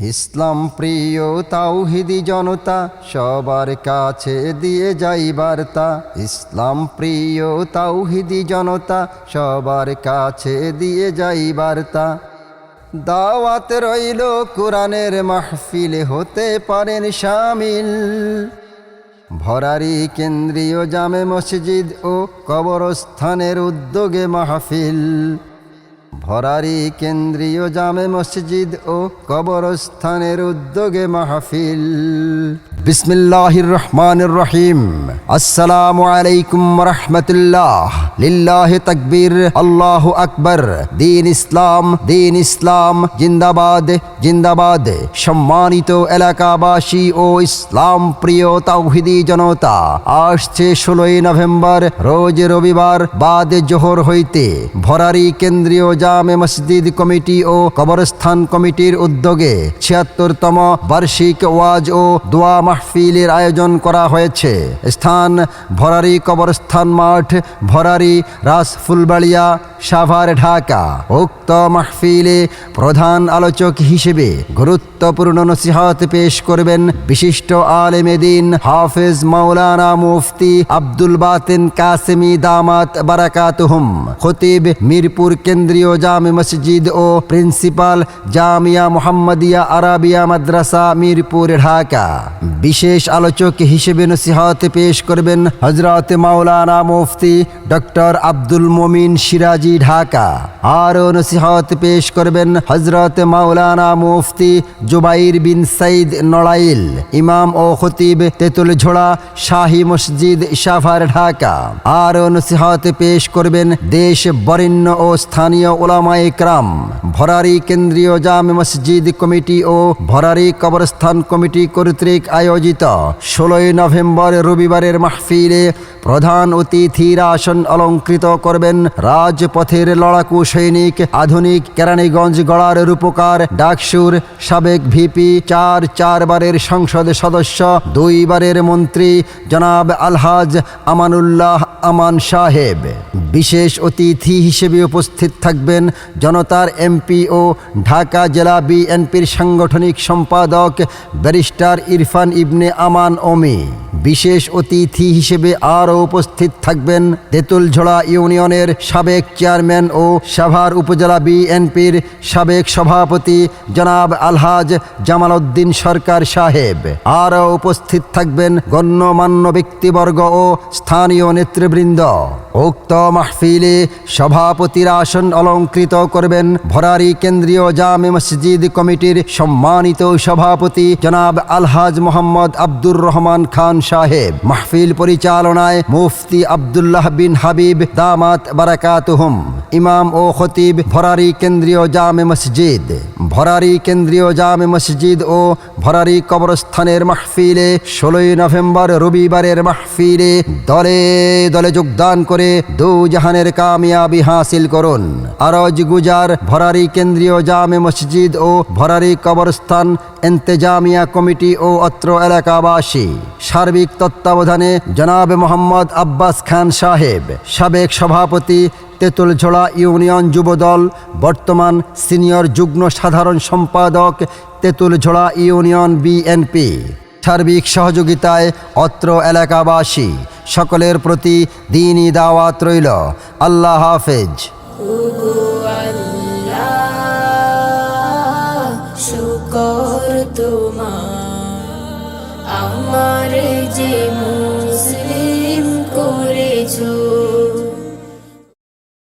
ইসলাম প্রিয় তাওহীদি জনতা সবার কাছে দিয়ে যাই বার্তা। ইসলাম প্রিয় তাওহীদি জনতা সবার কাছে দিয়ে যাই বার্তা। দাওয়াত রইল কোরআনের মাহফিলে হতে পারেন শামিল। ভরারি কেন্দ্রীয় জামে মসজিদ ও কবরস্থানের উদ্যোগে মাহফিল। ভরারি কেন্দ্রীয় জামে মসজিদ ও কবরস্থানের উদ্যোগে মাহফিল। বিসমিল্লাহির রহমানির রহিম। আসসালামু আলাইকুম ওয়া রাহমাতুল্লাহ। লিল্লাহি তাকবীর, আল্লাহু আকবার। দ্বীন ইসলাম জিন্দাবাদ জিন্দাবাদ। সম্মানিত এলাকাবাসী ও ইসলাম প্রিয় তাওহীদি জনতা, আসছে 16 নভেম্বর রোজ রবিবার বাদ জোহর হইতে ভরারি কেন্দ্রীয় জামে মসজিদ কমিটি ও কবরস্থান কমিটির উদ্যোগে ৭৬তম বার্ষিক ওয়াজ ও দোয়া মাহফিলের আয়োজন করা হয়েছে। স্থান ভরারি কবরস্থান মাঠ, ভরারি রাসফুলবাড়িয়া, সাভার, ঢাকা। উক্ত মাহফিলে প্রধান আলোচক হিসেবে গুরুত্বপূর্ণ নসিহত পেশ করবেন বিশিষ্ট আলেমে দ্বীন হাফেজ মাওলানা মুফতি আব্দুল বাতিন কাসেমি দামাত বারাকাতুহুম। খতিব মিরপুর কেন্দ্রীয় জামে মসজিদ ও প্রিন্সিপাল জামিয়া মুহাম্মাদিয়া আরাবিয়া মাদ্রাসা মিরপুর, ঢাকা। বিশেষ আলোচক হিসেবে নসিহত পেশ করবেন হযরত মাওলানা মুফতি ডক্টর আব্দুল মমিন সিরাজি, ঢাকা। আরও নসিহত পেশ করবেন হযরত মাওলানা মুফতি জুবাইর বিন সাইদ নড়াইল, ইমাম ও খতিব তেঁতুলঝোড়া শাহী মসজিদ, সাভার, ঢাকা। আরও নসিহত পেশ করবেন দেশ বরেণ্য ও স্থানীয় উলামায়ে কেরাম। ভরারি কেন্দ্রীয় জামে মসজিদ কমিটি ও ভরারি কবরস্থান কমিটি কর্তৃক আয়োজিত 16 নভেম্বর রবিবারের মাহফিলে প্রধান অতিথির আসন অলঙ্কৃত করবেন রাজপথের লড়াকু সৈনিক, আধুনিক কেরানীগঞ্জ গড়ার রূপকার, ডাকসুর সাবেক ভিপি, 4 বারের সংসদ সদস্য, 2 বারের মন্ত্রী জনাব আলহাজ আমানুল্লাহ আমান সাহেব। বিশেষ অতিথি হিসেবে উপস্থিত থাকবেন জনতার এমপি ও ঢাকা জেলা বিএনপির সাংগঠনিক সম্পাদক ব্যারিস্টার ইরফান ইবনে আমান ওমি। বিশেষ অতিথি হিসেবে আরও উপস্থিত থাকবেন তেঁতুলঝোড়া ইউনিয়নের সাবেক চেয়ারম্যান ও সাভার উপজেলা বিএনপির সাবেক সভাপতি জনাব আলহাজ জামাল উদ্দিন সরকার সাহেব। আরও উপস্থিত থাকবেন গণ্যমান্য ব্যক্তিবর্গ ও স্থানীয় নেতৃবৃন্দ। উক্ত মাহফিলে সভাপতির আসন অলঙ্কৃত করবেন ভরারি কেন্দ্রীয় জামে মসজিদ কমিটির সম্মানিত সভাপতি জনাব আলহাজ মোহাম্মদ আব্দুর রহমান খান সাহেব। মাহফিল পরিচালনায় মুফতি আব্দুল্লাহ বিন হাবিব দামাত বারাকাতুহুম, ইমাম ও খতিব ভরারি কেন্দ্রীয় জামে মসজিদ। ভরারি কেন্দ্রীয় জামে মসজিদ ও ভরারি কবরস্থানের মাহফিলে 16 নভেম্বর রবিবারের মাহফিলে দলে দলে যোগদান করে দু জাহানের কামিয়াবি হাসিল করুন। আরজ গুজার ভরারি কেন্দ্রীয় জামে মসজিদ ও ভরারি কবরস্থান ইন্তেজামিয়া কমিটি ও অত্র এলাকাবাসী। সার্বিক তত্ত্বাবধানে জনাব মোহাম্মদ আব্বাস খান সাহেব, সাবেক সভাপতি তেঁতুলঝোড়া ইউনিয়ন যুবদল, বর্তমান সিনিয়র যুগ্ম সাধারণ সম্পাদক তেঁতুলঝোড়া ইউনিয়ন বিএনপি। সার্বিক সহযোগিতায় অত্র এলাকাবাসী সকলের প্রতি দ্বীনি দাওয়াত রইল। আল্লাহ হাফেজ। শুকর তোমার, আমার যে মুসলিম করেছো।